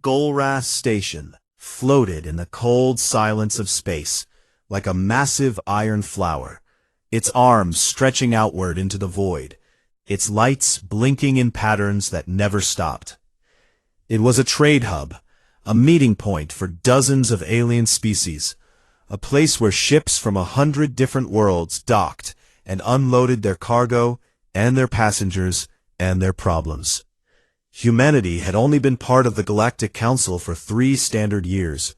Golrath station floated in the cold silence of space, like a massive iron flower, its arms stretching outward into the void, its lights blinking in patterns that never stopped. It was a trade hub, a meeting point for dozens of alien species, a place where ships from 100 different worlds docked and unloaded their cargo and their passengers and their problems. Humanity had only been part of the Galactic Council for 3 standard years,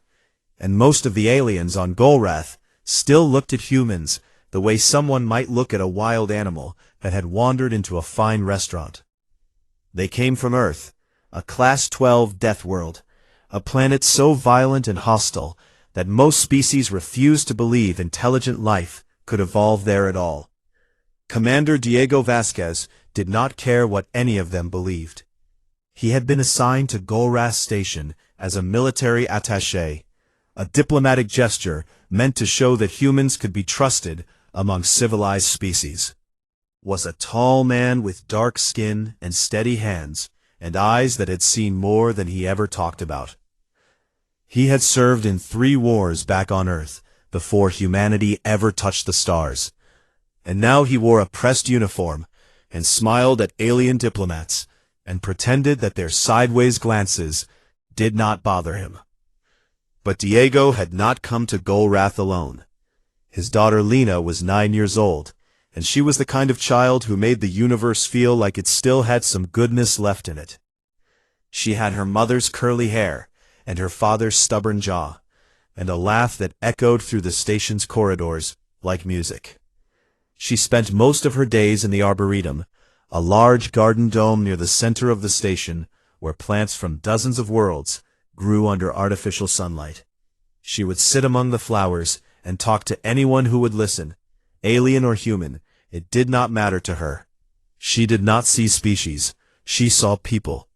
and most of the aliens on Golrath still looked at humans the way someone might look at a wild animal that had wandered into a fine restaurant. They came from Earth, a Class 12 death world, a planet so violent and hostile that most species refused to believe intelligent life could evolve there at all. Commander Diego Vasquez did not care what any of them believed. He had been assigned to Golrath Station as a military attaché, a diplomatic gesture meant to show that humans could be trusted among civilized species. Was a tall man with dark skin and steady hands, and eyes that had seen more than he ever talked about. He had served in 3 wars back on Earth before humanity ever touched the stars, and now he wore a pressed uniform and smiled at alien diplomats and pretended that their sideways glances did not bother him. But Diego had not come to Golrath alone. His daughter Lena was 9 years old, and she was the kind of child who made the universe feel like it still had some goodness left in it. She had her mother's curly hair and her father's stubborn jaw, and a laugh that echoed through the station's corridors like music. She spent most of her days in the Arboretum, a large garden dome near the center of the station where plants from dozens of worlds grew under artificial sunlight. She would sit among the flowers and talk to anyone who would listen, alien or human. It did not matter to her. She did not see species. She saw people.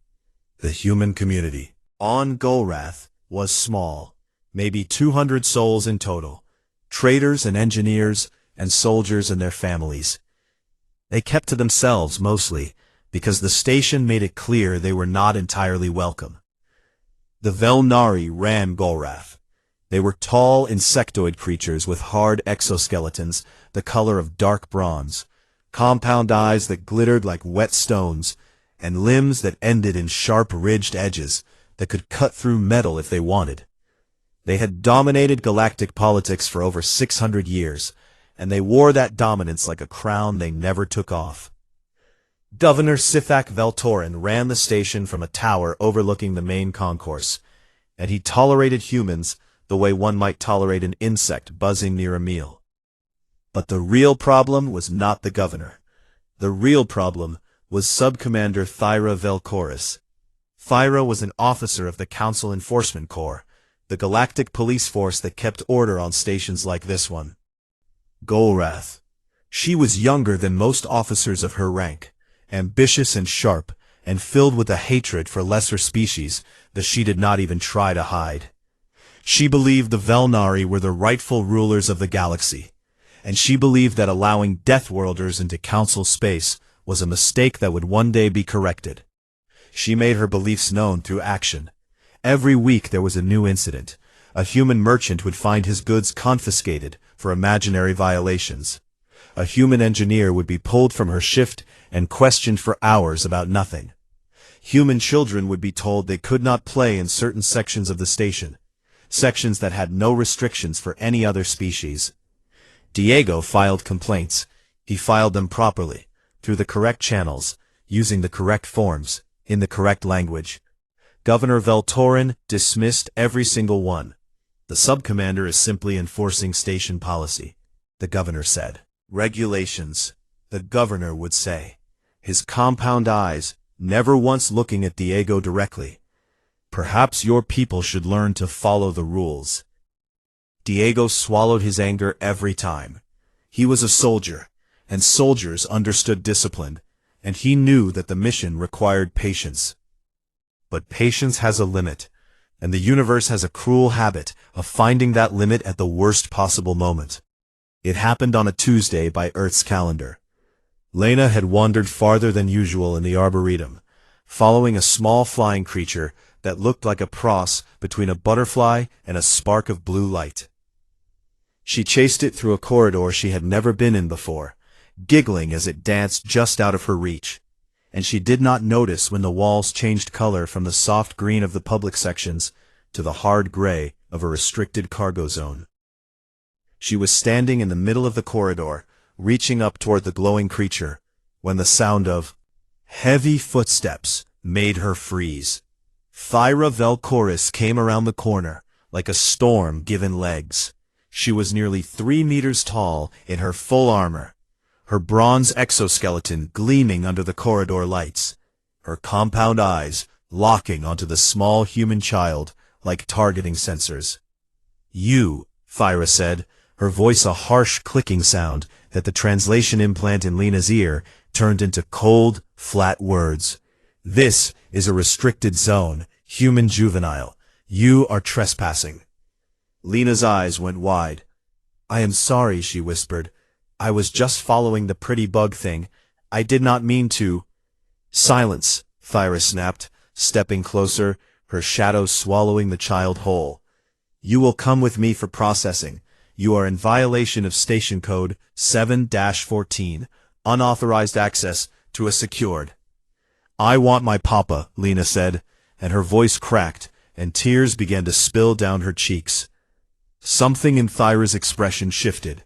The human community on Golrath was small, maybe 200 souls in total, traders and engineers and soldiers and their families. They kept to themselves mostly, because the station made it clear they were not entirely welcome. The Velnari ran Golrath. They were tall insectoid creatures with hard exoskeletons, the color of dark bronze, compound eyes that glittered like wet stones, and limbs that ended in sharp ridged edges that could cut through metal if they wanted. They had dominated galactic politics for over 600 years, and they wore that dominance like a crown they never took off. Governor Sifak Veltorin ran the station from a tower overlooking the main concourse, and he tolerated humans the way one might tolerate an insect buzzing near a meal. But the real problem was not the governor. The real problem was Subcommander Thyra Velcoris. Thyra was an officer of the Council Enforcement Corps, the galactic police force that kept order on stations like this one. Golrath. She was younger than most officers of her rank, ambitious and sharp, and filled with a hatred for lesser species that she did not even try to hide. She believed the Velnari were the rightful rulers of the galaxy, and she believed that allowing Deathworlders into Council space was a mistake that would one day be corrected. She made her beliefs known through action. Every week there was a new incident. A human merchant would find his goods confiscated for imaginary violations. A human engineer would be pulled from her shift and questioned for hours about nothing. Human children would be told they could not play in certain sections of the station, sections that had no restrictions for any other species. Diego filed complaints. He filed them properly, through the correct channels, using the correct forms, in the correct language. Governor Veltorin dismissed every single one. The subcommander is simply enforcing station policy, the governor said. Regulations, the governor would say, his compound eyes never once looking at Diego directly. Perhaps your people should learn to follow the rules. Diego swallowed his anger every time. He was a soldier, and soldiers understood discipline, and he knew that the mission required patience. But patience has a limit, and the universe has a cruel habit of finding that limit at the worst possible moment. It happened on a Tuesday by Earth's calendar. Lena had wandered farther than usual in the Arboretum, following a small flying creature that looked like a cross between a butterfly and a spark of blue light. She chased it through a corridor she had never been in before, giggling as it danced just out of her reach, and she did not notice when the walls changed color from the soft green of the public sections to the hard gray of a restricted cargo zone. She was standing in the middle of the corridor, reaching up toward the glowing creature, when the sound of heavy footsteps made her freeze. Thyra Velcoris came around the corner, like a storm given legs. She was nearly 3 meters tall in her full armor, her bronze exoskeleton gleaming under the corridor lights, her compound eyes locking onto the small human child like targeting sensors. "You," Thyra said, her voice a harsh clicking sound that the translation implant in Lena's ear turned into cold, flat words. "This is a restricted zone, human juvenile. You are trespassing." Lena's eyes went wide. "I am sorry," she whispered. "I was just following the pretty bug thing. I did not mean to." "Silence," Thyra snapped, stepping closer, her shadow swallowing the child whole. "You will come with me for processing. You are in violation of station code 7-14, unauthorized access to a secured." "I want my papa," Lena said, and her voice cracked, and tears began to spill down her cheeks. Something in Thyra's expression shifted.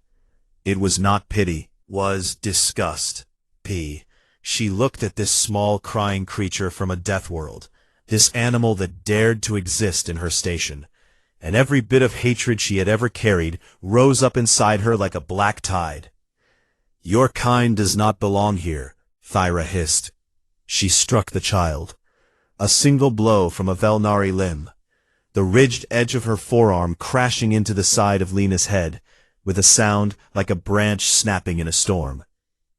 It was not pity, was disgust. She looked at this small crying creature from a death world, this animal that dared to exist in her station, and every bit of hatred she had ever carried rose up inside her like a black tide. "Your kind does not belong here," Thyra hissed. She struck the child. A single blow from a Velnari limb, the ridged edge of her forearm crashing into the side of Lena's head, with a sound like a branch snapping in a storm.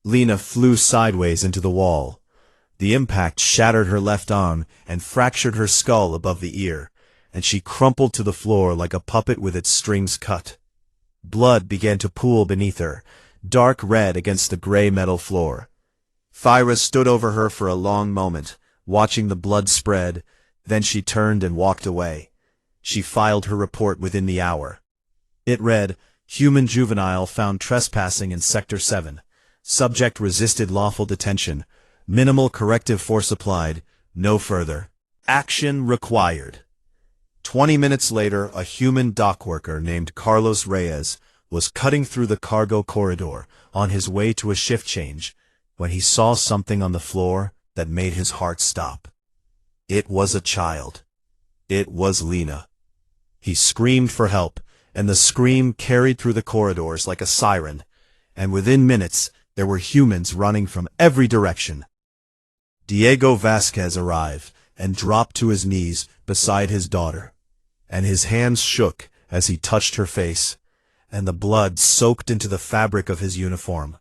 Lena flew sideways into the wall. The impact shattered her left arm and fractured her skull above the ear, and she crumpled to the floor like a puppet with its strings cut. Blood began to pool beneath her, dark red against the gray metal floor. Thyra stood over her for a long moment, watching the blood spread, then she turned and walked away. She filed her report within the hour. It read, "Human juvenile found trespassing in Sector 7. Subject resisted lawful detention. Minimal corrective force applied. No further action required." 20 minutes later, a human dock worker named Carlos Reyes was cutting through the cargo corridor on his way to a shift change when he saw something on the floor that made his heart stop. It was a child. It was Lena. He screamed for help, and the scream carried through the corridors like a siren, and within minutes there were humans running from every direction. Diego Vasquez arrived and dropped to his knees beside his daughter, and his hands shook as he touched her face, and the blood soaked into the fabric of his uniform.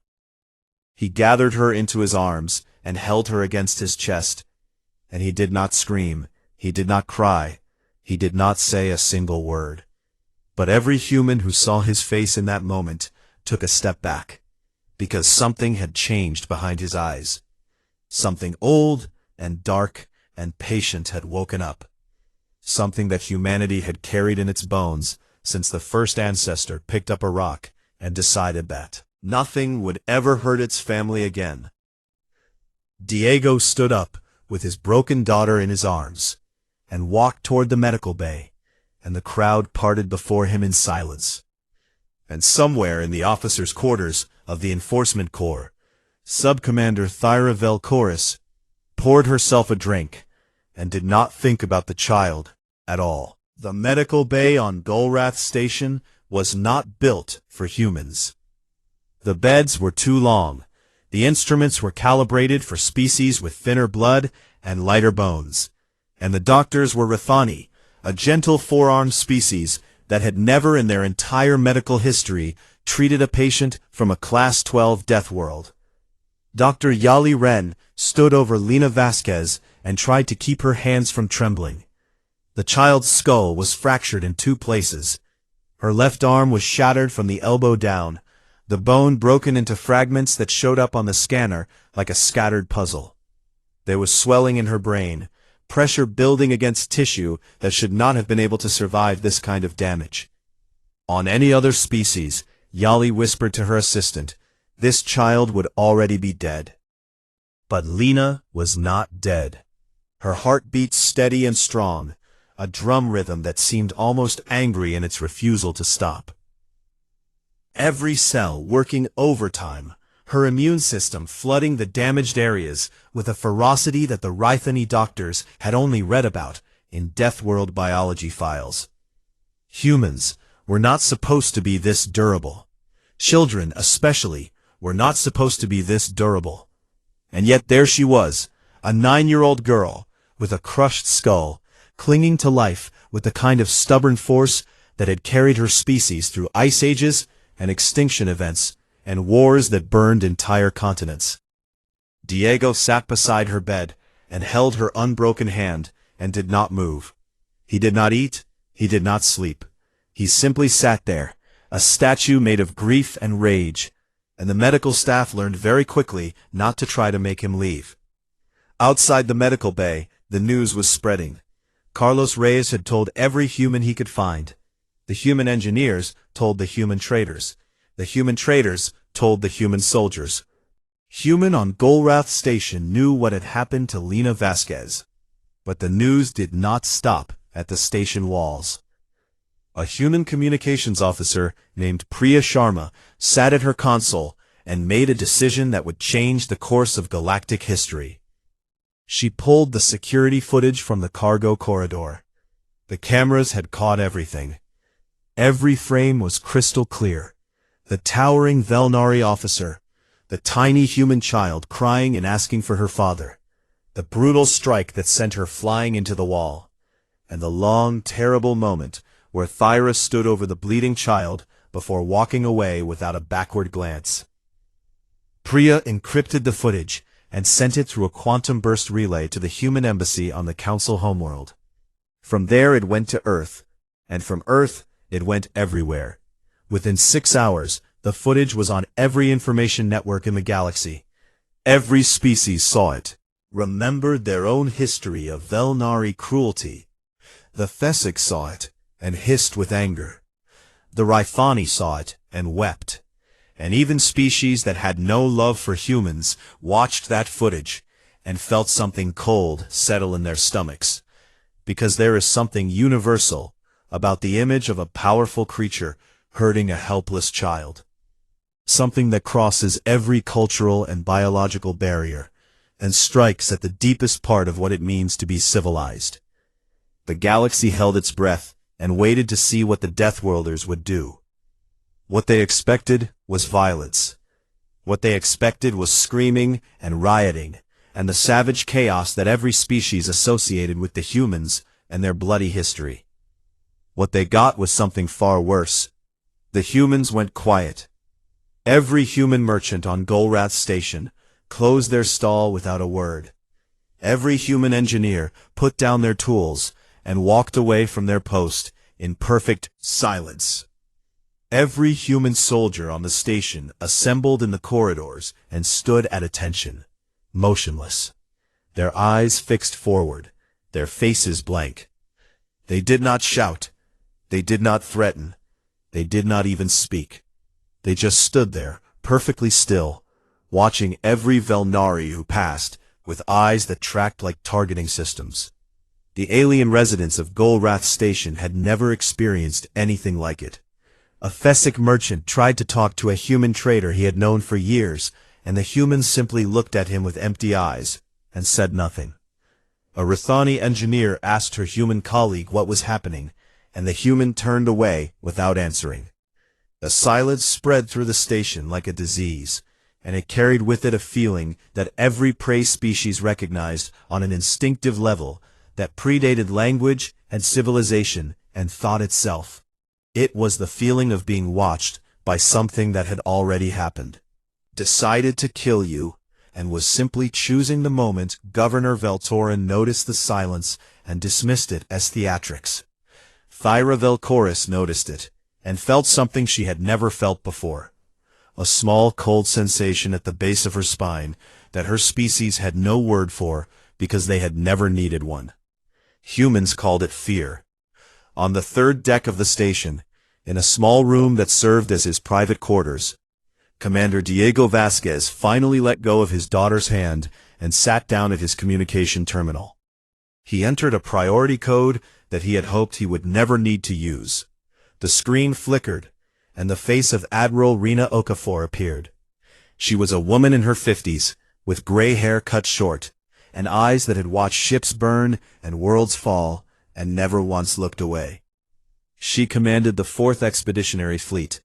He gathered her into his arms and held her against his chest, and he did not scream, he did not cry, he did not say a single word. But every human who saw his face in that moment took a step back, because something had changed behind his eyes. Something old and dark and patient had woken up. Something that humanity had carried in its bones since the first ancestor picked up a rock and decided that nothing would ever hurt its family again. Diego stood up with his broken daughter in his arms and walked toward the medical bay, and the crowd parted before him in silence. And somewhere in the officers' quarters of the Enforcement Corps, Subcommander Thyra Velcoris poured herself a drink and did not think about the child at all. The medical bay on Golrath Station was not built for humans. The beds were too long. The instruments were calibrated for species with thinner blood and lighter bones. And the doctors were Rathani, a gentle four-armed species that had never in their entire medical history treated a patient from a Class 12 death world. Dr. Yali Ren stood over Lena Vasquez and tried to keep her hands from trembling. The child's skull was fractured in 2 places. Her left arm was shattered from the elbow down, the bone broken into fragments that showed up on the scanner like a scattered puzzle. There was swelling in her brain, pressure building against tissue that should not have been able to survive this kind of damage. On any other species, Yali whispered to her assistant, this child would already be dead. But Lena was not dead. Her heart beat steady and strong, a drum rhythm that seemed almost angry in its refusal to stop. Every cell working overtime, her immune system flooding the damaged areas with a ferocity that the Rythani doctors had only read about in Deathworld biology files. Humans were not supposed to be this durable. Children, especially, were not supposed to be this durable. And yet there she was, a 9-year-old girl, with a crushed skull, clinging to life with the kind of stubborn force that had carried her species through ice ages and extinction events and wars that burned entire continents. Diego sat beside her bed and held her unbroken hand and did not move. He did not eat, he did not sleep. He simply sat there, a statue made of grief and rage, and the medical staff learned very quickly not to try to make him leave. Outside the medical bay, the news was spreading. Carlos Reyes had told every human he could find. The human engineers told the human traders. The human traders told the human soldiers. Human on Golrath Station knew what had happened to Lena Vasquez. But the news did not stop at the station walls. A human communications officer named Priya Sharma sat at her console and made a decision that would change the course of galactic history. She pulled the security footage from the cargo corridor. The cameras had caught everything. Every frame was crystal clear. The towering Velnari officer, the tiny human child crying and asking for her father, the brutal strike that sent her flying into the wall, and the long, terrible moment where Thyra stood over the bleeding child before walking away without a backward glance. Priya encrypted the footage and sent it through a quantum burst relay to the human embassy on the Council homeworld. From there it went to Earth, and from Earth it went everywhere. Within 6 hours, the footage was on every information network in the galaxy. Every species saw it, remembered their own history of Velnari cruelty. The Thesic saw it, and hissed with anger. The Rythani saw it, and wept. And even species that had no love for humans watched that footage, and felt something cold settle in their stomachs. Because there is something universal about the image of a powerful creature hurting a helpless child. Something that crosses every cultural and biological barrier, and strikes at the deepest part of what it means to be civilized. The galaxy held its breath and waited to see what the Deathworlders would do. What they expected was violence. What they expected was screaming and rioting, and the savage chaos that every species associated with the humans and their bloody history. What they got was something far worse. The humans went quiet. Every human merchant on Golrath Station closed their stall without a word. Every human engineer put down their tools and walked away from their post in perfect silence. Every human soldier on the station assembled in the corridors and stood at attention, motionless, their eyes fixed forward, their faces blank. They did not shout. They did not threaten. They did not even speak. They just stood there, perfectly still, watching every Velnari who passed with eyes that tracked like targeting systems. The alien residents of Golrath Station had never experienced anything like it. A Thesic merchant tried to talk to a human trader he had known for years, and the humans simply looked at him with empty eyes and said nothing. A Rythani engineer asked her human colleague what was happening, and the human turned away without answering. The silence spread through the station like a disease, and it carried with it a feeling that every prey species recognized on an instinctive level that predated language and civilization and thought itself. It was the feeling of being watched by something that had already happened, decided to kill you, and was simply choosing the moment Governor Veltorin noticed the silence and dismissed it as theatrics. Thyra Velcoris noticed it, and felt something she had never felt before. A small cold sensation at the base of her spine that her species had no word for because they had never needed one. Humans called it fear. On the third deck of the station, in a small room that served as his private quarters, Commander Diego Vasquez finally let go of his daughter's hand and sat down at his communication terminal. He entered a priority code that he had hoped he would never need to use. The screen flickered, and the face of Admiral Lena Okafor appeared. She was a woman in her 50s, with gray hair cut short, and eyes that had watched ships burn and worlds fall, and never once looked away. She commanded the 4th Expeditionary Fleet,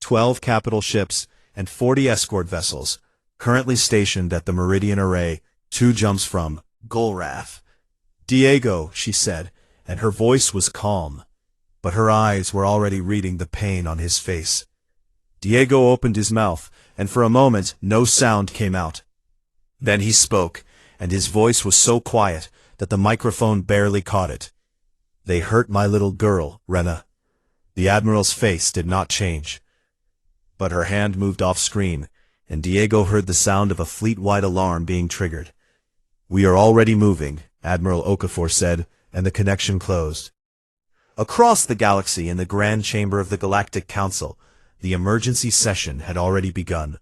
12 capital ships, and 40 escort vessels, currently stationed at the Meridian Array, 2 jumps from Golrath. "Diego," she said, and her voice was calm, but her eyes were already reading the pain on his face. Diego opened his mouth, and for a moment no sound came out. Then he spoke, and his voice was so quiet that the microphone barely caught it. "They hurt my little girl, Lena." The Admiral's face did not change, but her hand moved off-screen, and Diego heard the sound of a fleet-wide alarm being triggered. "We are already moving," Admiral Okafor said, and the connection closed. Across the galaxy in the Grand Chamber of the Galactic Council, the emergency session had already begun.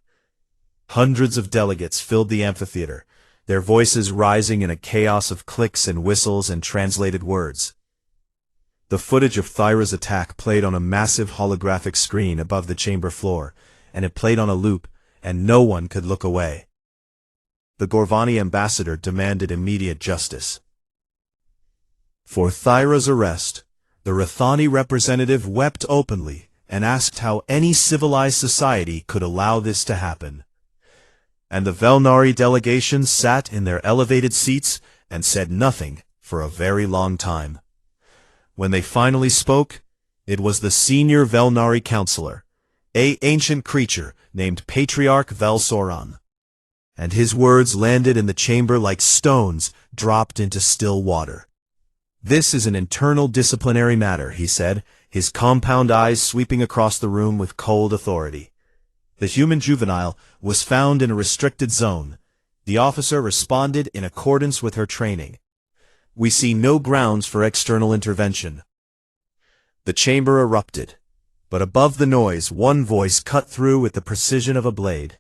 Hundreds of delegates filled the amphitheater, their voices rising in a chaos of clicks and whistles and translated words. The footage of Thyra's attack played on a massive holographic screen above the chamber floor, and it played on a loop, and no one could look away. The Gorvani ambassador demanded immediate justice. For Thyra's arrest, the Rathani representative wept openly and asked how any civilized society could allow this to happen. And the Velnari delegation sat in their elevated seats and said nothing for a very long time. When they finally spoke, it was the senior Velnari counselor, an ancient creature named Patriarch Velsoran. And his words landed in the chamber like stones dropped into still water. "This is an internal disciplinary matter," he said, his compound eyes sweeping across the room with cold authority. "The human juvenile was found in a restricted zone. The officer responded in accordance with her training. We see no grounds for external intervention." The chamber erupted, but above the noise one voice cut through with the precision of a blade.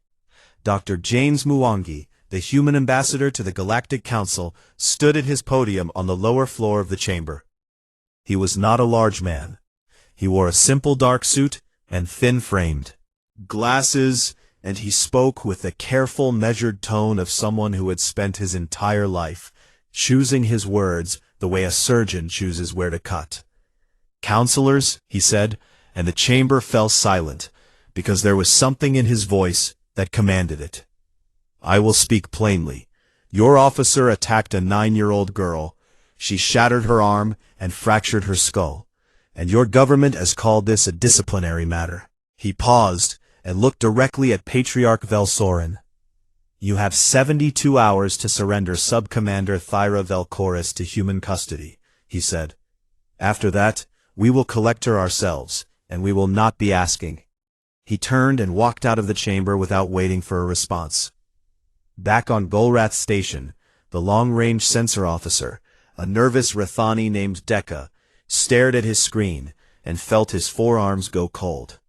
Dr. James Mwangi, the human ambassador to the Galactic Council, stood at his podium on the lower floor of the chamber. He was not a large man. He wore a simple dark suit and thin-framed glasses, and he spoke with the careful, measured tone of someone who had spent his entire life choosing his words the way a surgeon chooses where to cut. "Counselors," he said, and the chamber fell silent, because there was something in his voice that commanded it. "I will speak plainly. Your officer attacked a 9-year-old girl. She shattered her arm and fractured her skull, and your government has called this a disciplinary matter." He paused and looked directly at Patriarch Velsoran. "You have 72 hours to surrender Subcommander Thyra Velcoris to human custody," he said. "After that, we will collect her ourselves, and we will not be asking." He turned and walked out of the chamber without waiting for a response. Back on Golrath Station, the long-range sensor officer, a nervous Rathani named Dekka, stared at his screen and felt his forearms go cold.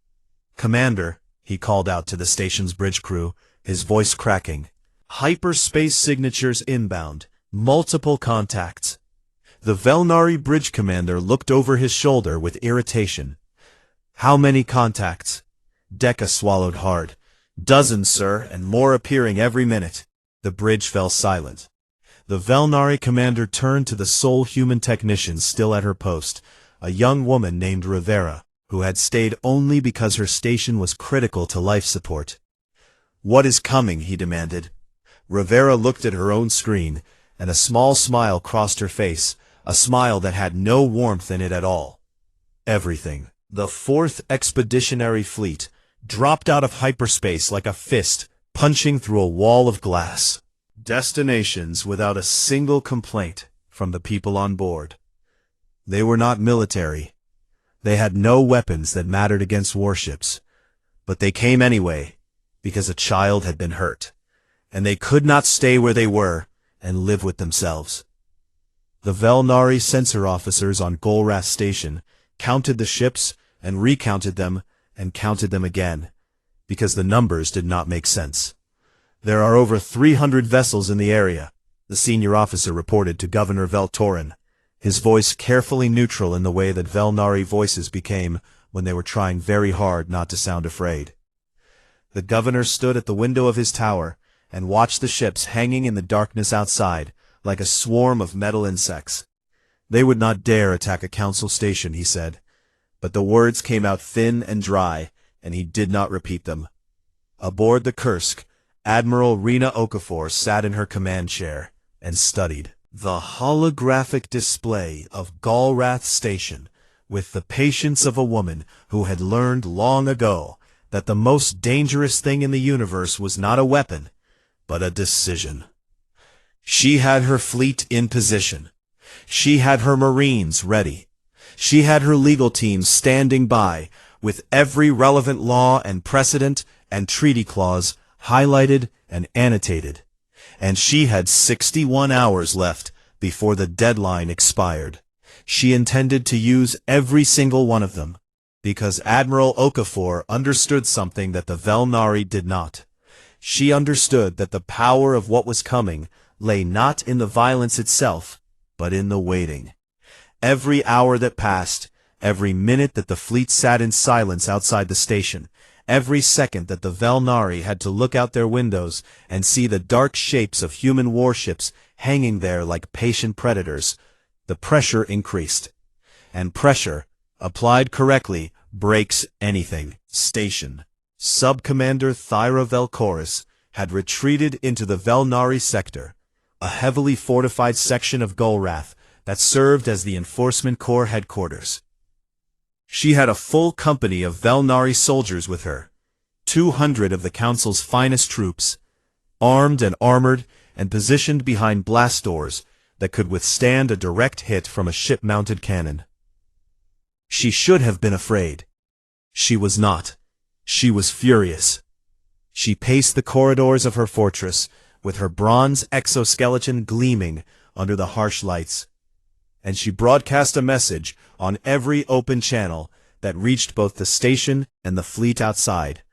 "Commander," he called out to the station's bridge crew, his voice cracking. "Hyperspace signatures inbound. Multiple contacts." The Velnari bridge commander looked over his shoulder with irritation. "How many contacts?" Dekka swallowed hard. "Dozens, sir, and more appearing every minute." The bridge fell silent. The Velnari commander turned to the sole human technician still at her post, a young woman named Rivera, who had stayed only because her station was critical to life support. "What is coming?" he demanded. Rivera looked at her own screen, and a small smile crossed her face, a smile that had no warmth in it at all. "Everything." The 4th Expeditionary Fleet dropped out of hyperspace like a fist, punching through a wall of glass. Destinations without a single complaint from the people on board. They were not military. They had no weapons that mattered against warships. But they came anyway, because a child had been hurt. And they could not stay where they were, and live with themselves. The Velnari sensor officers on Golrath Station counted the ships and recounted them and counted them again, because the numbers did not make sense. There are over 300 vessels in the area, the senior officer reported to Governor Veltorin, his voice carefully neutral in the way that Velnari voices became when they were trying very hard not to sound afraid. The governor stood at the window of his tower and watched the ships hanging in the darkness outside, like a swarm of metal insects. They would not dare attack a council station, he said, but the words came out thin and dry, and he did not repeat them. Aboard the Kursk, Admiral Lena Okafor sat in her command chair and studied the holographic display of Golrath Station with the patience of a woman who had learned long ago that the most dangerous thing in the universe was not a weapon, but a decision. She had her fleet in position. She had her Marines ready. She had her legal team standing by, with every relevant law and precedent and treaty clause highlighted and annotated. And she had 61 hours left before the deadline expired. She intended to use every single one of them, because Admiral Okafor understood something that the Velnari did not. She understood that the power of what was coming lay not in the violence itself, but in the waiting. Every hour that passed, every minute that the fleet sat in silence outside the station, every second that the Velnari had to look out their windows and see the dark shapes of human warships hanging there like patient predators, the pressure increased. And pressure, applied correctly, breaks anything. Station. Sub-Commander Thyra Velkoris had retreated into the Velnari sector, a heavily fortified section of Golrath that served as the Enforcement Corps headquarters. She had a full company of Velnari soldiers with her, 200 of the Council's finest troops, armed and armored and positioned behind blast doors that could withstand a direct hit from a ship-mounted cannon. She should have been afraid. She was not. She was furious. She paced the corridors of her fortress, with her bronze exoskeleton gleaming under the harsh lights. And she broadcast a message on every open channel that reached both the station and the fleet outside.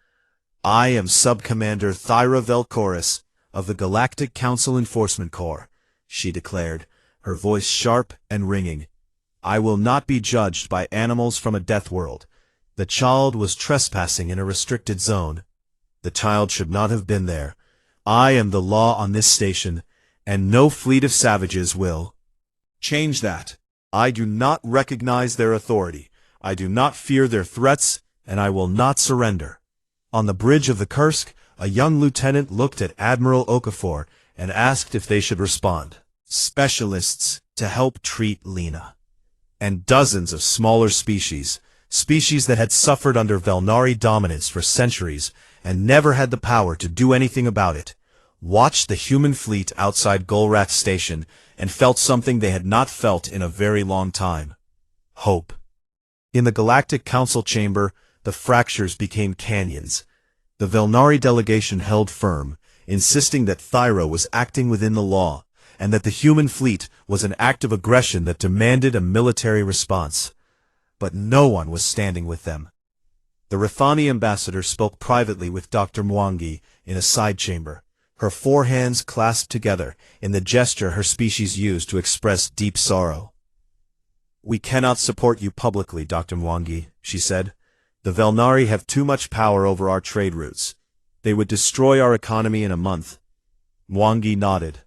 I am Sub-Commander Thyra Velkoris of the Galactic Council Enforcement Corps, she declared, her voice sharp and ringing. I will not be judged by animals from a death world. The child was trespassing in a restricted zone. The child should not have been there. I am the law on this station, and no fleet of savages will change that. I do not recognize their authority. I do not fear their threats, and I will not surrender. On the bridge of the Kursk, a young lieutenant looked at Admiral Okafor and asked if they should respond. Specialists to help treat Lena. And dozens of smaller species that had suffered under Velnari dominance for centuries and never had the power to do anything about it, watched the human fleet outside Golrath Station and felt something they had not felt in a very long time. Hope. In the Galactic Council chamber, the fractures became canyons. The Velnari delegation held firm, insisting that Thyra was acting within the law, and that the human fleet was an act of aggression that demanded a military response. But no one was standing with them. The Rathani ambassador spoke privately with Dr. Mwangi in a side chamber, her four hands clasped together in the gesture her species used to express deep sorrow. We cannot support you publicly, Dr. Mwangi, she said. The Velnari have too much power over our trade routes. They would destroy our economy in a month. Mwangi nodded.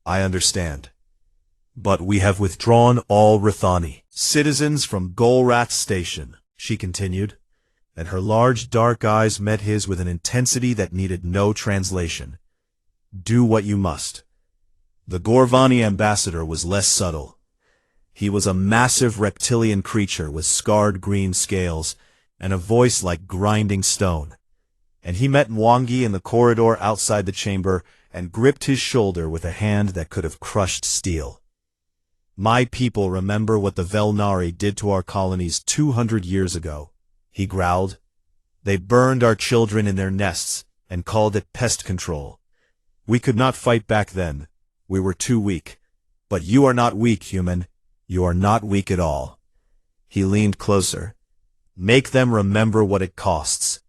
I understand. But we have withdrawn all Rathani citizens from Golrath Station, she continued, and her large dark eyes met his with an intensity that needed no translation. Do what you must. The Gorvani ambassador was less subtle. He was a massive reptilian creature with scarred green scales and a voice like grinding stone. And he met Mwangi in the corridor outside the chamber and gripped his shoulder with a hand that could have crushed steel. My people remember what the Velnari did to our colonies 200 years ago, he growled. They burned our children in their nests and called it pest control. We could not fight back then, We were too weak. But you are not weak, human. You are not weak at all. He leaned closer. Make them remember what it costs.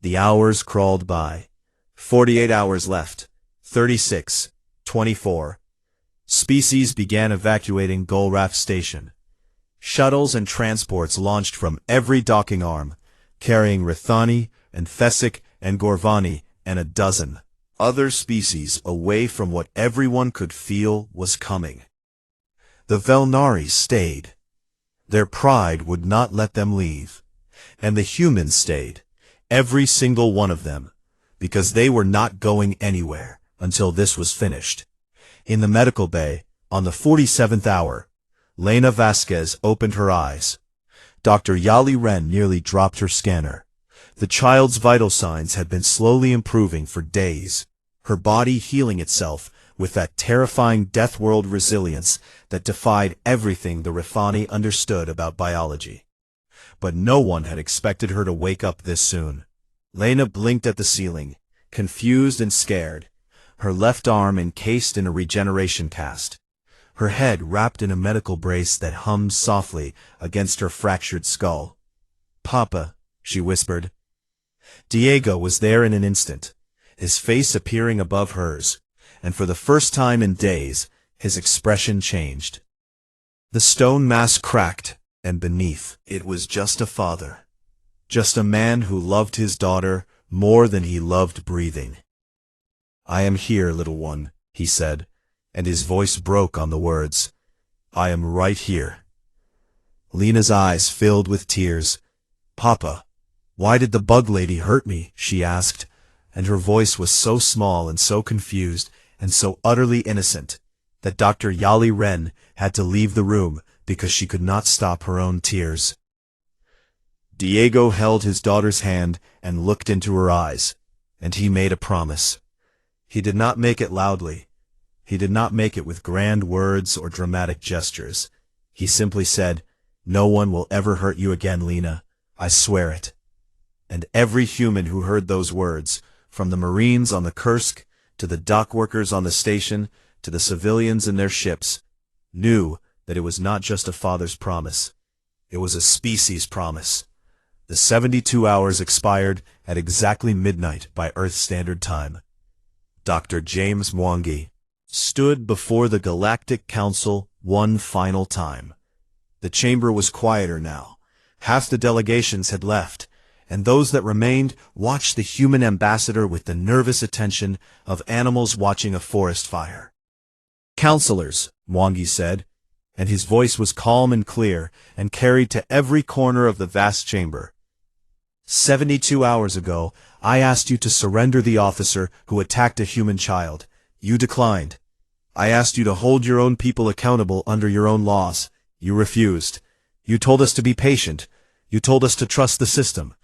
The hours crawled by. 48 hours left. 36. 24. Species began evacuating Golrath Station. Shuttles and transports launched from every docking arm, carrying Rithani and Thesic and Gorvani and a dozen other species away from what everyone could feel was coming. The Velnaris stayed. Their pride would not let them leave. And the humans stayed, every single one of them, because they were not going anywhere until this was finished. In the medical bay, on the 47th hour, Lena Vasquez opened her eyes. Dr. Yali Ren nearly dropped her scanner. The child's vital signs had been slowly improving for days, her body healing itself with that terrifying Deathworld resilience that defied everything the Rithani understood about biology. But no one had expected her to wake up this soon. Lena blinked at the ceiling, confused and scared, her left arm encased in a regeneration cast, her head wrapped in a medical brace that hummed softly against her fractured skull. "Papa," she whispered. Diego was there in an instant, his face appearing above hers, and for the first time in days, his expression changed. The stone mask cracked, and beneath it was just a father. Just a man who loved his daughter more than he loved breathing. "I am here, little one," he said, and his voice broke on the words. "I am right here." Lena's eyes filled with tears. "Papa, why did the bug lady hurt me?" she asked, and her voice was so small and so confused and so utterly innocent that Dr. Yali Ren had to leave the room because she could not stop her own tears. Diego held his daughter's hand and looked into her eyes, and he made a promise. He did not make it loudly. He did not make it with grand words or dramatic gestures. He simply said, "No one will ever hurt you again, Lena. I swear it." And every human who heard those words, from the Marines on the Kursk, to the dock workers on the station, to the civilians in their ships, knew that it was not just a father's promise. It was a species promise. The 72 hours expired at exactly midnight by Earth Standard Time. Dr. James Mwangi stood before the Galactic Council one final time. The chamber was quieter now. Half the delegations had left, and those that remained watched the human ambassador with the nervous attention of animals watching a forest fire. "Counselors," Mwangi said, and his voice was calm and clear and carried to every corner of the vast chamber. 72 hours ago, I asked you to surrender the officer who attacked a human child. You declined. I asked you to hold your own people accountable under your own laws. You refused. You told us to be patient. You told us to trust the system.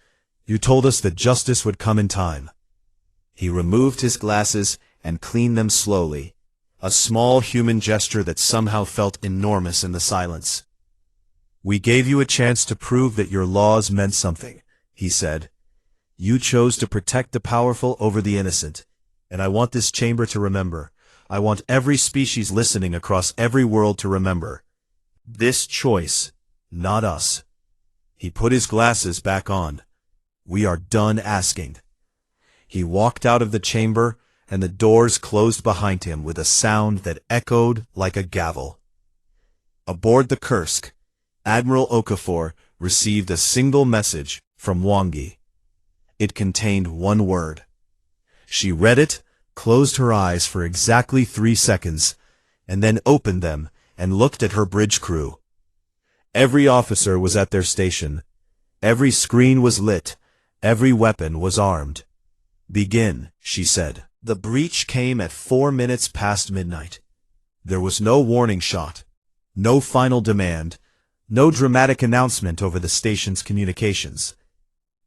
You told us that justice would come in time." He removed his glasses and cleaned them slowly, a small human gesture that somehow felt enormous in the silence. "We gave you a chance to prove that your laws meant something," he said. "You chose to protect the powerful over the innocent, and I want this chamber to remember. I want every species listening across every world to remember. This choice, not us." He put his glasses back on. "We are done asking." He walked out of the chamber, and the doors closed behind him with a sound that echoed like a gavel. Aboard the Kursk, Admiral Okafor received a single message from Mwangi. It contained one word. She read it, closed her eyes for exactly 3 seconds, and then opened them and looked at her bridge crew. Every officer was at their station. Every screen was lit. Every weapon was armed. "Begin," she said. The breach came at 4 minutes past midnight. There was no warning shot, no final demand, no dramatic announcement over the station's communications.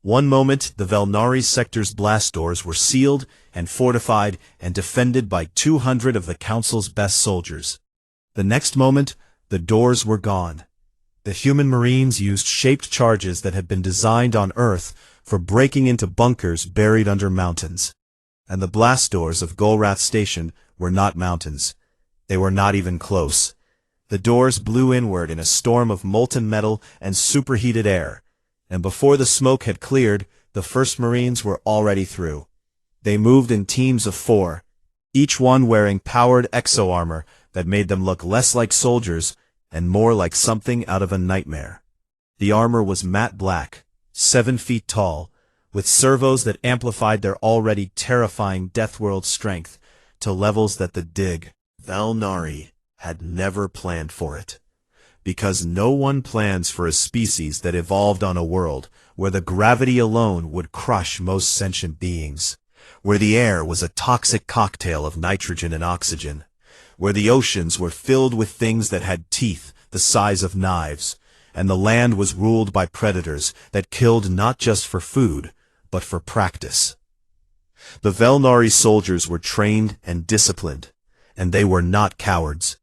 One moment, the Velnaris sector's blast doors were sealed and fortified and defended by 200 of the Council's best soldiers. The next moment, the doors were gone. The human Marines used shaped charges that had been designed on Earth for breaking into bunkers buried under mountains. And the blast doors of Golrath Station were not mountains. They were not even close. The doors blew inward in a storm of molten metal and superheated air, and before the smoke had cleared, the first Marines were already through. They moved in teams of 4, each one wearing powered exo-armor that made them look less like soldiers and more like something out of a nightmare. The armor was matte black, 7 feet tall, with servos that amplified their already terrifying Deathworld strength to levels that the Velnari had never planned for it. Because no one plans for a species that evolved on a world where the gravity alone would crush most sentient beings, where the air was a toxic cocktail of nitrogen and oxygen, where the oceans were filled with things that had teeth the size of knives, and the land was ruled by predators that killed not just for food, but for practice. The Velnari soldiers were trained and disciplined, and they were not cowards.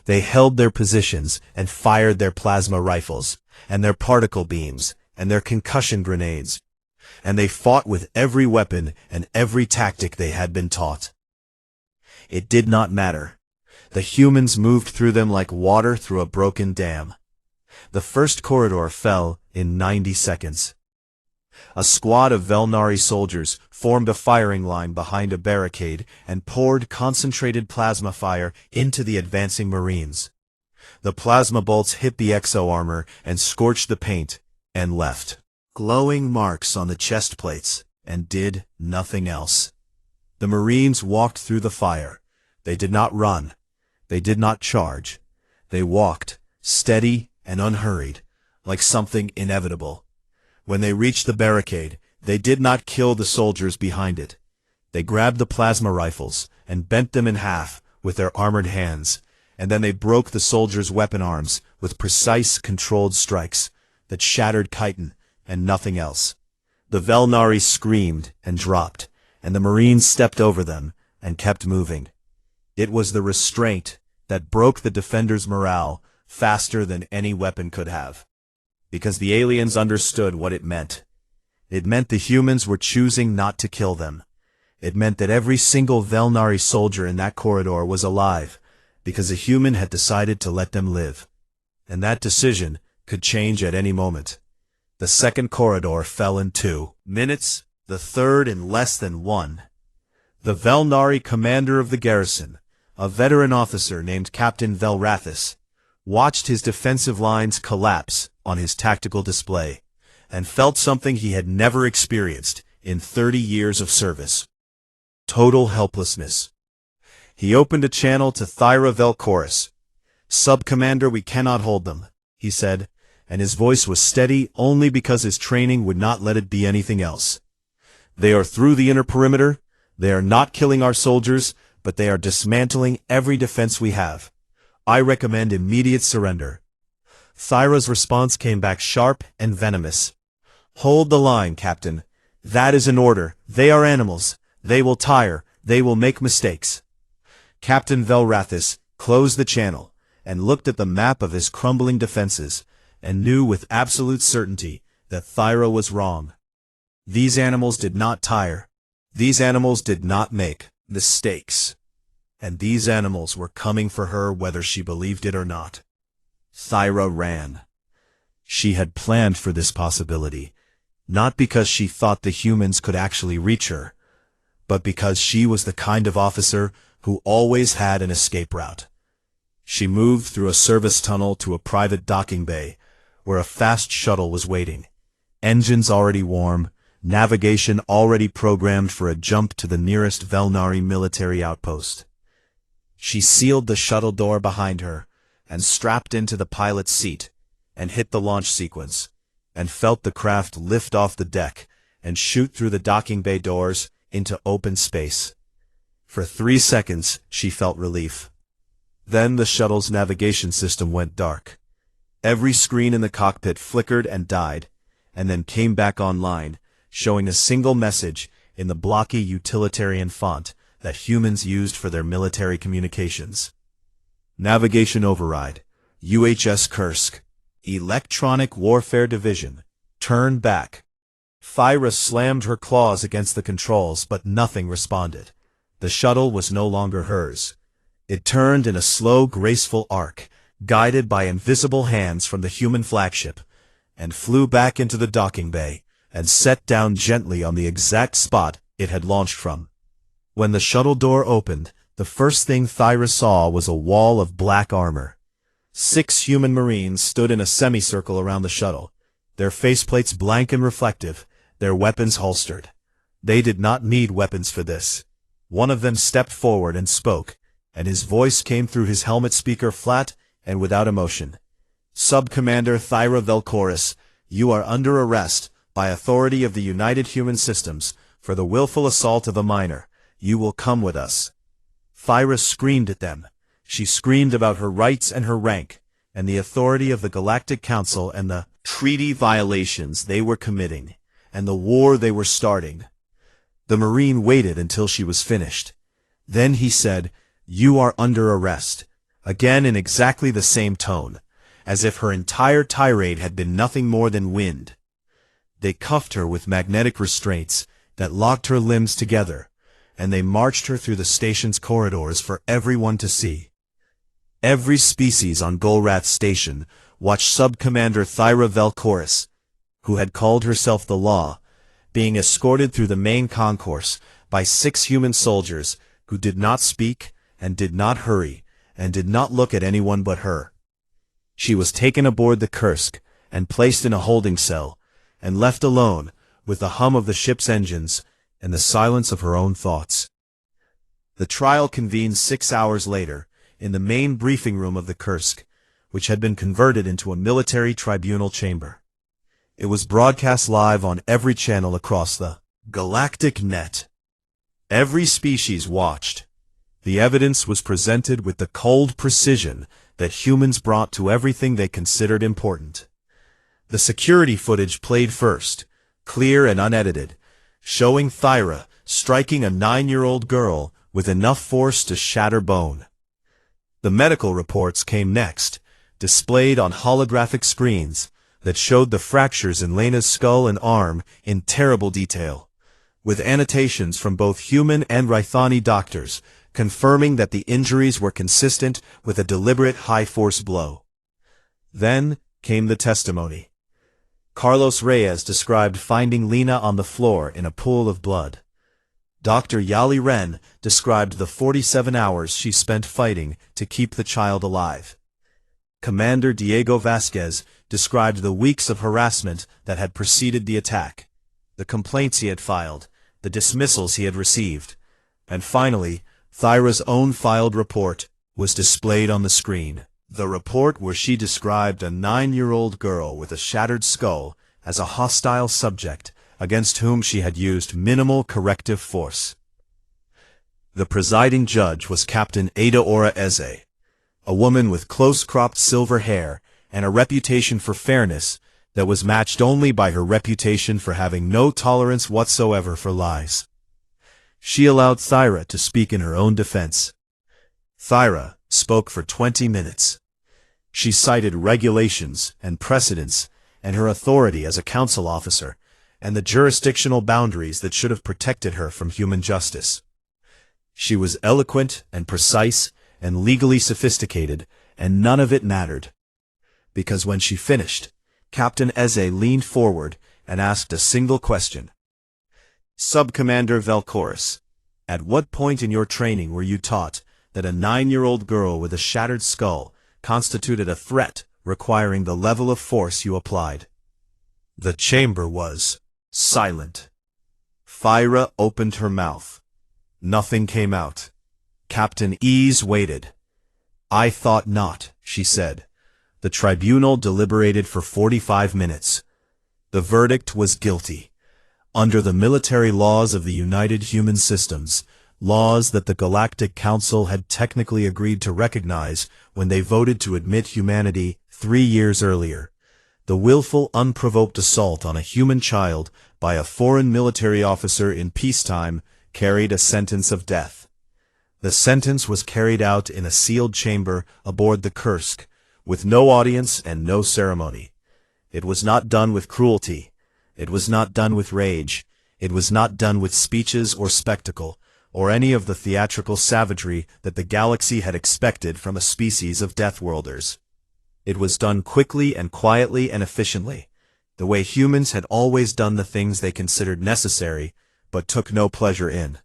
They held their positions and fired their plasma rifles, and their particle beams, and their concussion grenades, and they fought with every weapon and every tactic they had been taught. It did not matter. The humans moved through them like water through a broken dam. The first corridor fell in 90 seconds. A squad of Velnari soldiers formed a firing line behind a barricade and poured concentrated plasma fire into the advancing Marines. The plasma bolts hit the exo-armor and scorched the paint, and left glowing marks on the chest plates, and did nothing else. The Marines walked through the fire. They did not run. They did not charge. They walked, steady and unhurried, like something inevitable. When they reached the barricade, they did not kill the soldiers behind it. They grabbed the plasma rifles and bent them in half with their armored hands, and then they broke the soldiers' weapon arms with precise, controlled strikes that shattered chitin and nothing else. The Velnari screamed and dropped, and the Marines stepped over them and kept moving. It was the restraint that broke the defenders' morale faster than any weapon could have. Because the aliens understood what it meant. It meant the humans were choosing not to kill them. It meant that every single Velnari soldier in that corridor was alive, because a human had decided to let them live. And that decision could change at any moment. The second corridor fell in 2 minutes, the third in less than 1. The Velnari commander of the garrison, a veteran officer named Captain Velrathis, watched his defensive lines collapse on his tactical display, and felt something he had never experienced in 30 years of service. Total helplessness. He opened a channel to Thyra Velchorus. "Sub-Commander, we cannot hold them," he said, and his voice was steady only because his training would not let it be anything else. "They are through the inner perimeter. They are not killing our soldiers, but they are dismantling every defense we have. I recommend immediate surrender." Thyra's response came back sharp and venomous. "Hold the line, Captain. That is an order. They are animals. They will tire. They will make mistakes." Captain Velrathis closed the channel and looked at the map of his crumbling defenses, and knew with absolute certainty that Thyra was wrong. These animals did not tire. These animals did not make mistakes. And these animals were coming for her whether she believed it or not. Thyra ran. She had planned for this possibility, not because she thought the humans could actually reach her, but because she was the kind of officer who always had an escape route. She moved through a service tunnel to a private docking bay, where a fast shuttle was waiting. Engines already warm, navigation already programmed for a jump to the nearest Velnari military outpost. She sealed the shuttle door behind her, and strapped into the pilot's seat, and hit the launch sequence, and felt the craft lift off the deck and shoot through the docking bay doors into open space. For 3 seconds, she felt relief. Then the shuttle's navigation system went dark. Every screen in the cockpit flickered and died, and then came back online, showing a single message in the blocky utilitarian font that humans used for their military communications. Navigation override. UHS Kursk. Electronic Warfare Division. Turn back. Thyra slammed her claws against the controls, but nothing responded. The shuttle was no longer hers. It turned in a slow, graceful arc, guided by invisible hands from the human flagship, and flew back into the docking bay, and set down gently on the exact spot it had launched from. When the shuttle door opened, the first thing Thyra saw was a wall of black armor. 6 human marines stood in a semicircle around the shuttle, their faceplates blank and reflective, their weapons holstered. They did not need weapons for this. One of them stepped forward and spoke, and his voice came through his helmet speaker flat and without emotion. "Sub-Commander Thyra Velcoris, you are under arrest by authority of the United Human Systems for the willful assault of a minor. You will come with us." Thyra screamed at them. She screamed about her rights and her rank, and the authority of the Galactic Council and the treaty violations they were committing, and the war they were starting. The Marine waited until she was finished. Then he said, "You are under arrest," again in exactly the same tone, as if her entire tirade had been nothing more than wind. They cuffed her with magnetic restraints that locked her limbs together, and they marched her through the station's corridors for everyone to see. Every species on Golrath Station watched Sub-Commander Thyra Velcoris, who had called herself the Law, being escorted through the main concourse by 6 human soldiers who did not speak and did not hurry and did not look at anyone but her. She was taken aboard the Kursk and placed in a holding cell and left alone with the hum of the ship's engines and the silence of her own thoughts. The trial convened 6 hours later in the main briefing room of the Kursk, which had been converted into a military tribunal chamber. It was broadcast live on every channel across the galactic net. Every species watched. The evidence was presented with the cold precision that humans brought to everything they considered important. The security footage played first, clear and unedited, showing Thyra striking a 9-year-old girl with enough force to shatter bone. The medical reports came next, displayed on holographic screens that showed the fractures in Lena's skull and arm in terrible detail, with annotations from both human and Rythani doctors confirming that the injuries were consistent with a deliberate high-force blow. Then came the testimony. Carlos Reyes described finding Lena on the floor in a pool of blood. Dr. Yali Ren described the 47 hours she spent fighting to keep the child alive. Commander Diego Vasquez described the weeks of harassment that had preceded the attack, the complaints he had filed, the dismissals he had received, and finally, Thyra's own filed report was displayed on the screen. The report where she described a 9-year-old girl with a shattered skull as a hostile subject against whom she had used minimal corrective force. The presiding judge was Captain Ada Ora Eze, a woman with close-cropped silver hair and a reputation for fairness that was matched only by her reputation for having no tolerance whatsoever for lies. She allowed Thyra to speak in her own defense. Thyra spoke for 20 minutes. She cited regulations and precedents and her authority as a council officer and the jurisdictional boundaries that should have protected her from human justice. She was eloquent and precise and legally sophisticated, and none of it mattered. Because when she finished, Captain Eze leaned forward and asked a single question. "Sub-Commander Velcoris, at what point in your training were you taught that a 9-year-old girl with a shattered skull constituted a threat requiring the level of force you applied?" The chamber was silent. Thyra opened her mouth. Nothing came out. Captain Ease waited. "I thought not," she said. The tribunal deliberated for 45 minutes. The verdict was guilty. Under the military laws of the United Human Systems, laws that the Galactic Council had technically agreed to recognize when they voted to admit humanity 3 years earlier, the willful, unprovoked assault on a human child by a foreign military officer in peacetime carried a sentence of death. The sentence was carried out in a sealed chamber aboard the Kursk, with no audience and no ceremony. It was not done with cruelty. It was not done with rage. It was not done with speeches or spectacle, or any of the theatrical savagery that the galaxy had expected from a species of Deathworlders. It was done quickly and quietly and efficiently, the way humans had always done the things they considered necessary, but took no pleasure in.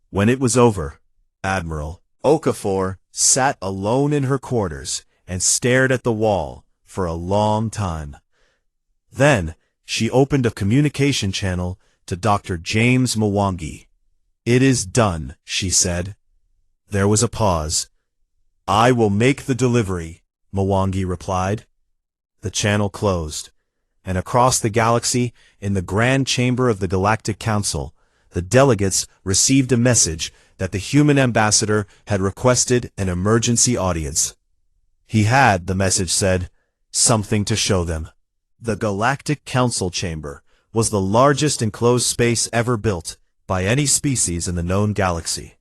When it was over, Admiral Okafor sat alone in her quarters and stared at the wall for a long time. Then, she opened a communication channel to Dr. James Mwangi. "It is done," she said. There was a pause. "I will make the delivery," Mwangi replied. The channel closed, and across the galaxy, in the Grand Chamber of the Galactic Council, the delegates received a message that the human ambassador had requested an emergency audience. He had, the message said, something to show them. The Galactic Council Chamber was the largest enclosed space ever built by any species in the known galaxy.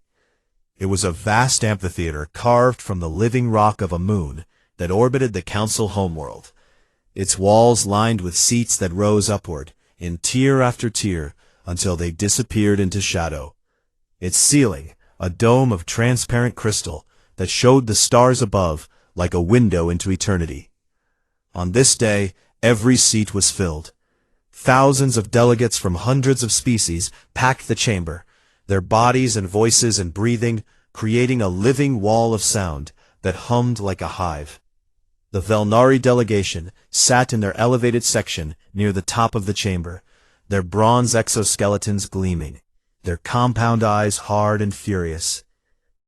It was a vast amphitheater carved from the living rock of a moon that orbited the Council homeworld. Its walls lined with seats that rose upward, in tier after tier, until they disappeared into shadow. Its ceiling, a dome of transparent crystal that showed the stars above like a window into eternity. On this day, every seat was filled. Thousands of delegates from hundreds of species packed the chamber, their bodies and voices and breathing creating a living wall of sound that hummed like a hive. The Velnari delegation sat in their elevated section near the top of the chamber, their bronze exoskeletons gleaming, their compound eyes hard and furious.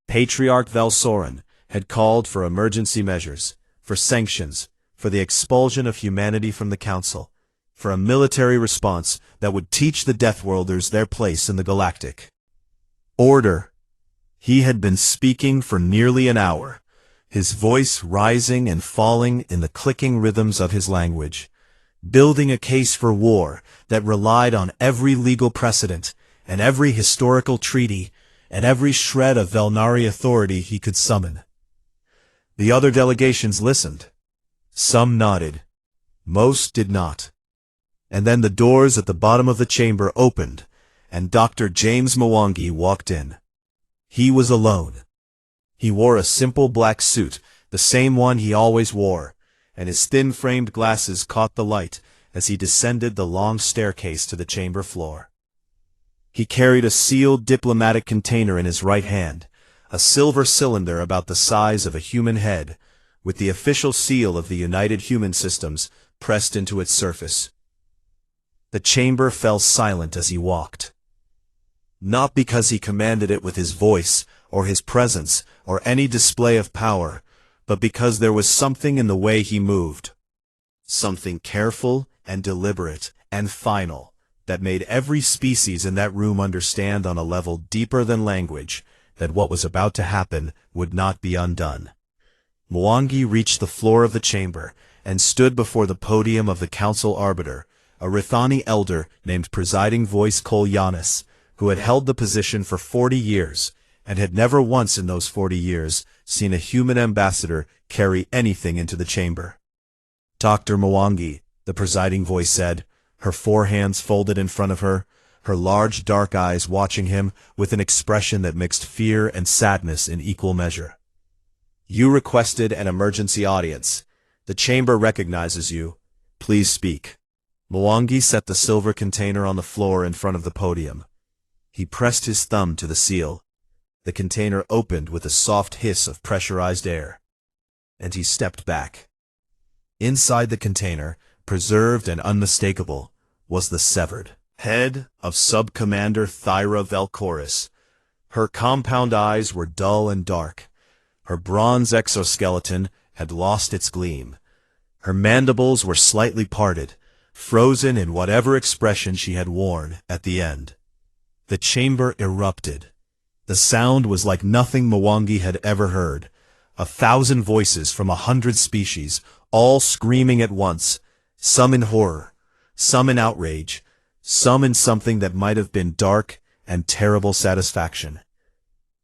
Patriarch Velsoren had called for emergency measures, for sanctions, for the expulsion of humanity from the Council, for a military response that would teach the Deathworlders their place in the galactic order. He had been speaking for nearly an hour, his voice rising and falling in the clicking rhythms of his language, building a case for war that relied on every legal precedent and every historical treaty and every shred of Velnari authority he could summon. The other delegations listened. Some nodded. Most did not. And then the doors at the bottom of the chamber opened, and Dr. James Mwangi walked in. He was alone. He wore a simple black suit, the same one he always wore, and his thin-framed glasses caught the light as he descended the long staircase to the chamber floor. He carried a sealed diplomatic container in his right hand, a silver cylinder about the size of a human head, with the official seal of the United Human Systems pressed into its surface. The chamber fell silent as he walked. Not because he commanded it with his voice, or his presence, or any display of power, but because there was something in the way he moved. Something careful and deliberate and final that made every species in that room understand on a level deeper than language that what was about to happen would not be undone. Mwangi reached the floor of the chamber and stood before the podium of the Council Arbiter, a Rithani elder named Presiding Voice Kol Yanis, who had held the position for 40 years and had never once in those 40 years seen a human ambassador carry anything into the chamber. "Dr. Mwangi," the presiding voice said, her four hands folded in front of her, her large dark eyes watching him with an expression that mixed fear and sadness in equal measure. "You requested an emergency audience. The chamber recognizes you. Please speak." Mwangi set the silver container on the floor in front of the podium. He pressed his thumb to the seal. The container opened with a soft hiss of pressurized air. And he stepped back. Inside the container, preserved and unmistakable, was the severed head of Sub-Commander Thyra Velcoris. Her compound eyes were dull and dark. Her bronze exoskeleton had lost its gleam. Her mandibles were slightly parted, frozen in whatever expression she had worn at the end. The chamber erupted. The sound was like nothing Mwangi had ever heard. 1,000 voices from 100 species, all screaming at once, some in horror, some in outrage, some in something that might have been dark and terrible satisfaction.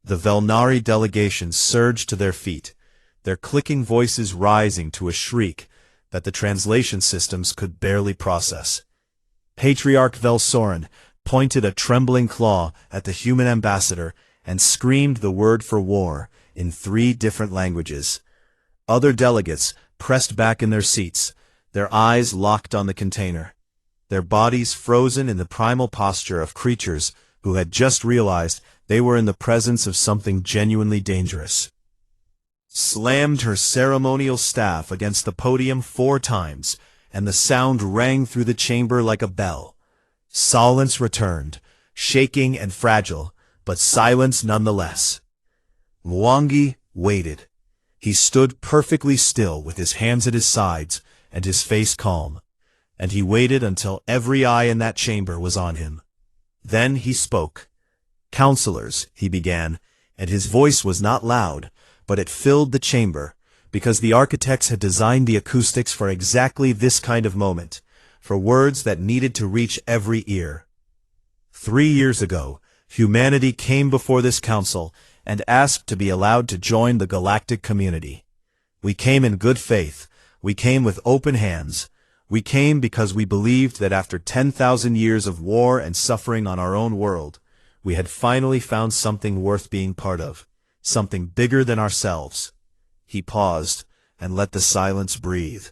The Velnari delegation surged to their feet, their clicking voices rising to a shriek that the translation systems could barely process. Patriarch Velsoren pointed a trembling claw at the human ambassador, and screamed the word for war in 3 different languages. Other delegates pressed back in their seats, their eyes locked on the container, their bodies frozen in the primal posture of creatures who had just realized they were in the presence of something genuinely dangerous. Slammed her ceremonial staff against the podium 4 times, and the sound rang through the chamber like a bell. Silence returned, shaking and fragile, but silence nonetheless. Mwangi waited. He stood perfectly still with his hands at his sides and his face calm, and he waited until every eye in that chamber was on him. Then he spoke. "Counselors," he began, and his voice was not loud, but it filled the chamber, because the architects had designed the acoustics for exactly this kind of moment, for words that needed to reach every ear. 3 years ago, humanity came before this council and asked to be allowed to join the galactic community. We came in good faith. We came with open hands. We came because we believed that after 10,000 years of war and suffering on our own world, we had finally found something worth being part of, something bigger than ourselves. He paused and let the silence breathe.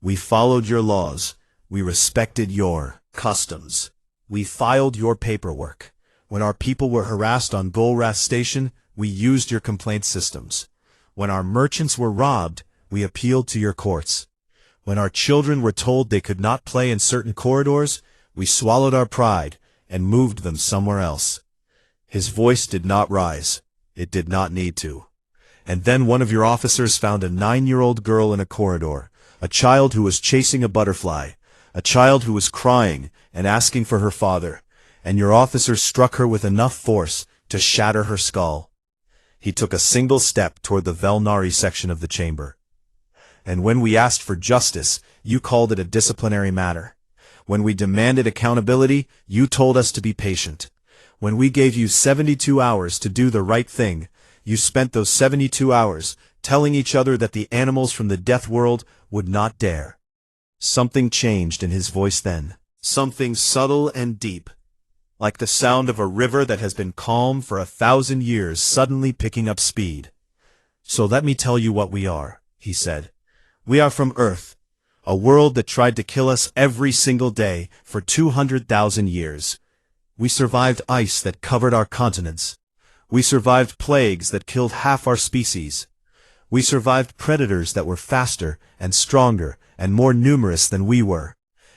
We followed your laws. We respected your customs. We filed your paperwork. When our people were harassed on Golrath Station, we used your complaint systems. When our merchants were robbed, we appealed to your courts. When our children were told they could not play in certain corridors, we swallowed our pride and moved them somewhere else. His voice did not rise. It did not need to. And then one of your officers found a 9-year-old girl in a corridor, a child who was chasing a butterfly, a child who was crying and asking for her father, and your officer struck her with enough force to shatter her skull. He took a single step toward the Velnari section of the chamber. And when we asked for justice, you called it a disciplinary matter. When we demanded accountability, you told us to be patient. When we gave you 72 hours to do the right thing, you spent those 72 hours telling each other that the animals from the death world would not dare. Something changed in his voice then. Something subtle and deep, like the sound of a river that has been calm for 1,000 years suddenly picking up speed. "So let me tell you what we are," he said. "We are from Earth, a world that tried to kill us every single day for 200,000 years. We survived ice that covered our continents. We survived plagues that killed half our species. We survived predators that were faster and stronger and more numerous than we were.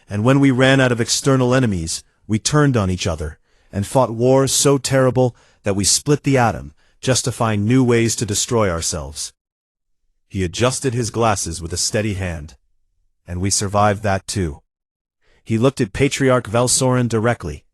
And when we ran out of external enemies, we turned on each other and fought wars so terrible that we split the atom just to find new ways to destroy ourselves." He adjusted his glasses with a steady hand. "And we survived that too." He looked at Patriarch Velsorin directly,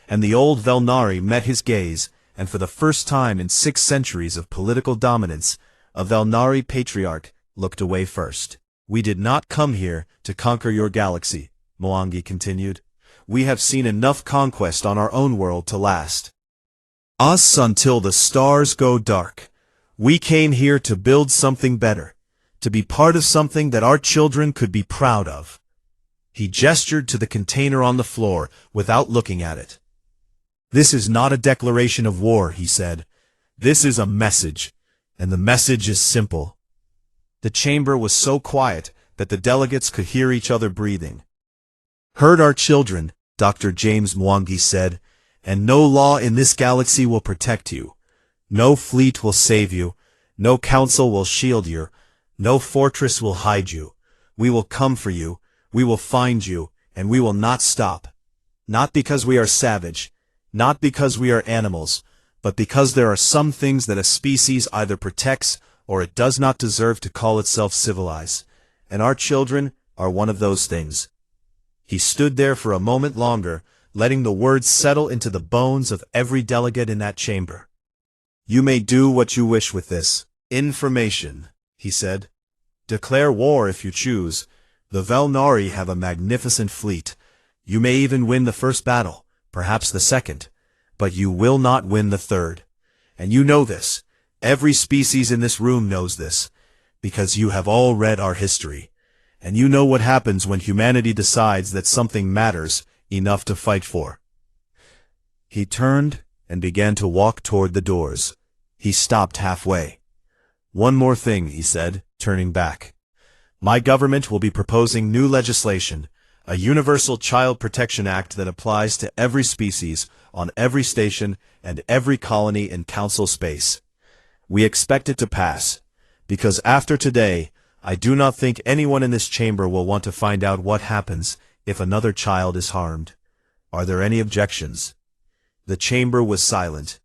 and the old Velnari met his gaze, and for the first time in 6 centuries of political dominance, a Velnari patriarch looked away first. "We did not come here to conquer your galaxy," Mwangi continued. "We have seen enough conquest on our own world to last us until the stars go dark. We came here to build something better, to be part of something that our children could be proud of." He gestured to the container on the floor without looking at it. "This is not a declaration of war," he said. "This is a message, and the message is simple." The chamber was so quiet that the delegates could hear each other breathing. "Hurt our children," Dr. James Mwangi said, "and no law in this galaxy will protect you. No fleet will save you. No council will shield you. No fortress will hide you. We will come for you. We will find you, and we will not stop. Not because we are savage, not because we are animals, but because there are some things that a species either protects or it does not deserve to call itself civilized, and our children are one of those things." He stood there for a moment longer, letting the words settle into the bones of every delegate in that chamber. "You may do what you wish with this information," he said. "Declare war if you choose. The Velnari have a magnificent fleet. You may even win the first battle, perhaps the second, but you will not win the third. And you know this. Every species in this room knows this, because you have all read our history. And you know what happens when humanity decides that something matters enough to fight for. He turned and began to walk toward the doors. He stopped halfway. "One more thing," he said, turning back. "My government will be proposing new legislation, a Universal Child Protection Act that applies to every species, on every station, and every colony in Council space. We expect it to pass, because after today, I do not think anyone in this chamber will want to find out what happens if another child is harmed. Are there any objections?" The chamber was silent.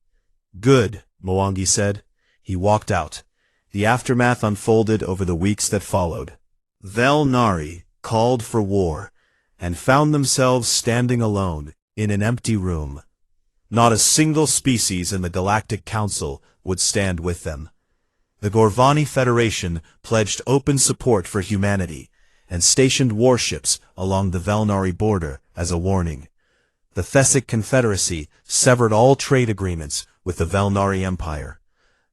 "Good," Mwangi said. He walked out. The aftermath unfolded over the weeks that followed. Vel-Nari called for war, and found themselves standing alone in an empty room. Not a single species in the Galactic Council would stand with them. The Gorvani Federation pledged open support for humanity, and stationed warships along the Vel-Nari border as a warning. The Thessic Confederacy severed all trade agreements with the Vel-Nari Empire.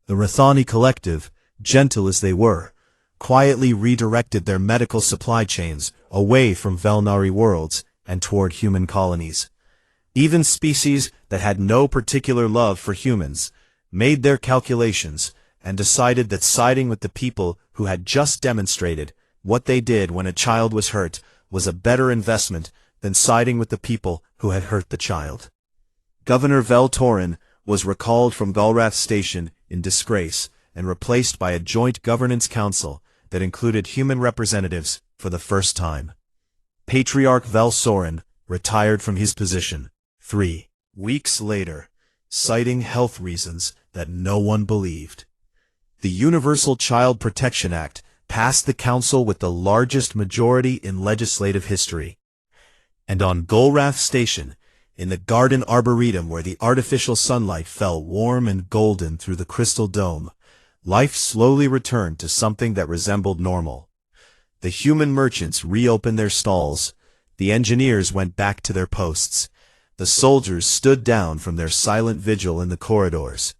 The Rathani Collective, gentle as they were, quietly redirected their medical supply chains away from Vel-Nari worlds and toward human colonies. Even species that had no particular love for humans made their calculations and decided that siding with the people who had just demonstrated what they did when a child was hurt was a better investment than siding with the people who had hurt the child. Governor Vel-Torin was recalled from Golrath Station in disgrace and replaced by a joint governance council that included human representatives for the first time. Patriarch Vel-Sorin retired from his position 3 weeks later, citing health reasons that no one believed. The Universal Child Protection Act passed the council with the largest majority in legislative history. And on Golrath Station, in the garden arboretum where the artificial sunlight fell warm and golden through the crystal dome, life slowly returned to something that resembled normal. The human merchants reopened their stalls, the engineers went back to their posts, the soldiers stood down from their silent vigil in the corridors.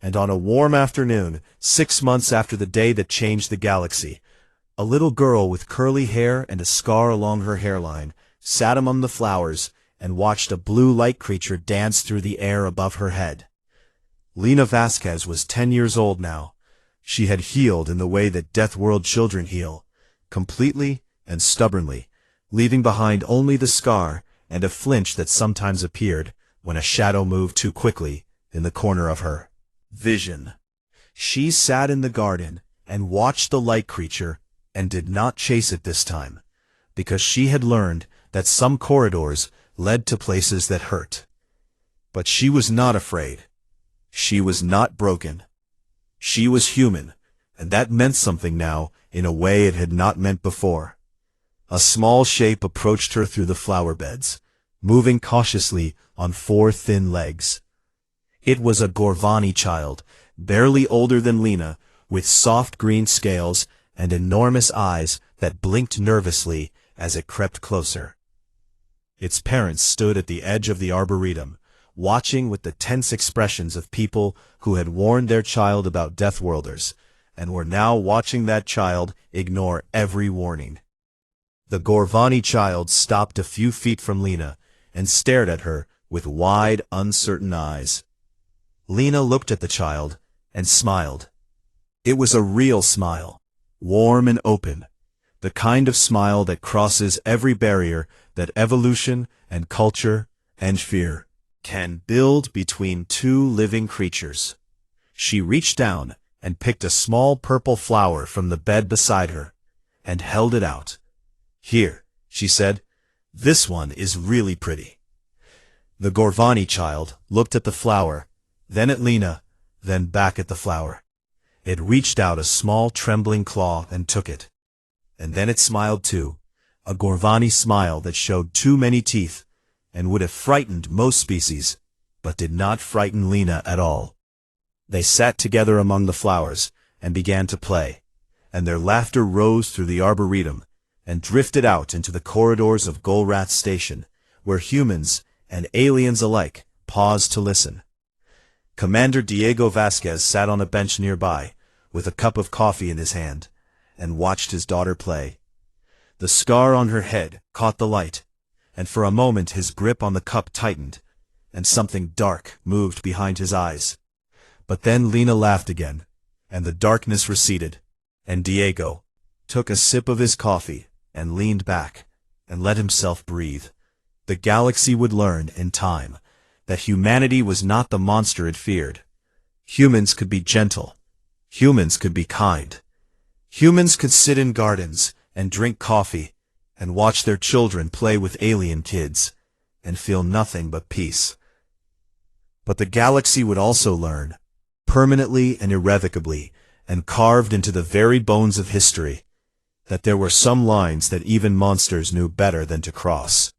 And on a warm afternoon, 6 months after the day that changed the galaxy, a little girl with curly hair and a scar along her hairline sat among the flowers and watched a blue light creature dance through the air above her head. Lena Vasquez was 10 years old now. She had healed in the way that Deathworld children heal, completely and stubbornly, leaving behind only the scar and a flinch that sometimes appeared when a shadow moved too quickly in the corner of her vision. She sat in the garden and watched the light creature and did not chase it this time, because she had learned that some corridors led to places that hurt. But she was not afraid. She was not broken. She was human, and that meant something now in a way it had not meant before. A small shape approached her through the flower beds, moving cautiously on 4 thin legs. It was a Gorvani child, barely older than Lena, with soft green scales and enormous eyes that blinked nervously as it crept closer. Its parents stood at the edge of the arboretum, watching with the tense expressions of people who had warned their child about Deathworlders, and were now watching that child ignore every warning. The Gorvani child stopped a few feet from Lena and stared at her with wide, uncertain eyes. Lena looked at the child and smiled. It was a real smile, warm and open, the kind of smile that crosses every barrier that evolution and culture and fear can build between two living creatures. She reached down and picked a small purple flower from the bed beside her and held it out. "Here," she said, "this one is really pretty." The Gorvani child looked at the flower, then at Lena, then back at the flower. It reached out a small trembling claw and took it. And then it smiled too, a Gorvani smile that showed too many teeth and would have frightened most species, but did not frighten Lena at all. They sat together among the flowers and began to play, and their laughter rose through the arboretum and drifted out into the corridors of Golrath Station, where humans and aliens alike paused to listen. Commander Diego Vasquez sat on a bench nearby, with a cup of coffee in his hand, and watched his daughter play. The scar on her head caught the light, and for a moment his grip on the cup tightened, and something dark moved behind his eyes. But then Lena laughed again, and the darkness receded, and Diego took a sip of his coffee and leaned back and let himself breathe. The galaxy would learn, in time, that humanity was not the monster it feared. Humans could be gentle. Humans could be kind. Humans could sit in gardens and drink coffee and watch their children play with alien kids and feel nothing but peace. But the galaxy would also learn, permanently and irrevocably, and carved into the very bones of history, that there were some lines that even monsters knew better than to cross.